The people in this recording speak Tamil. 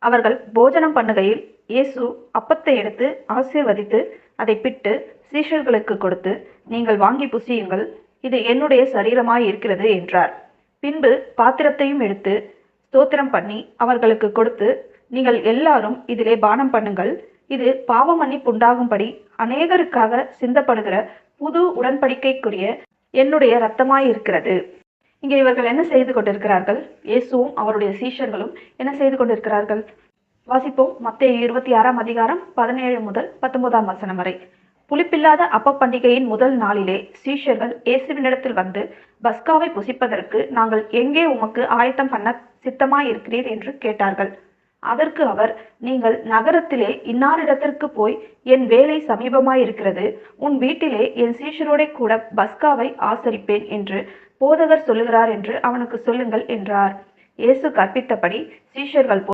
அவர்கள் போஜனம் பண்ணுகையில் இயேசு அப்பத்தை எடுத்து ஆசீர்வதித்து அதை பிட்டு சீஷர்களுக்கு கொடுத்து, நீங்கள் வாங்கி புசியுங்கள், இது என்னுடைய சரீரமாய் இருக்கிறது என்றார். பின்பு பாத்திரத்தையும் எடுத்து ஸ்தோத்திரம் பண்ணி அவர்களுக்கு கொடுத்து, நீங்கள் எல்லாரும் இதிலே பானம் பண்ணுங்கள், இது பாவ மன்னிப்புண்டாகும்படி அநேகருக்காக சிந்தப்படுகிற புது உடன்படிக்கைக்குரிய என்னுடைய இரத்தமாய் இருக்கிறது. இங்கே இவர்கள் என்ன செய்து கொண்டிருக்கிறார்கள்? இயேசுவும் அவருடைய சீஷர்களும் என்ன செய்து கொண்டிருக்கிறார்கள்? வாசிப்போம். மத்தேயு 26 அதிகாரம் 17 முதல் 19 வசனம் வரை. புளிப்பில்லாத அப்ப பண்டிகையின் முதல் நாளிலே சீஷர்கள் இயேசுவினிடத்தில் வந்து, பஸ்காவை புசிப்பதற்கு நாங்கள் எங்கே உமக்கு ஆயத்தம் பண்ண சித்தமாயிருக்கிறீர் என்று கேட்டார்கள். அதற்கு அவர், நீங்கள் நகரத்திலே இன்னாரிடத்திற்கு போய், என் வேலை சமீபமாயிருக்கிறது, உன் வீட்டிலே என் சீஷரோட கூட பஸ்காவை ஆசரிப்பேன் என்று போதகர் சொல்லுகிறார் என்று அவனுக்கு சொல்லுங்கள் என்றார். இயேசு கற்பித்தபடி சீஷர்கள்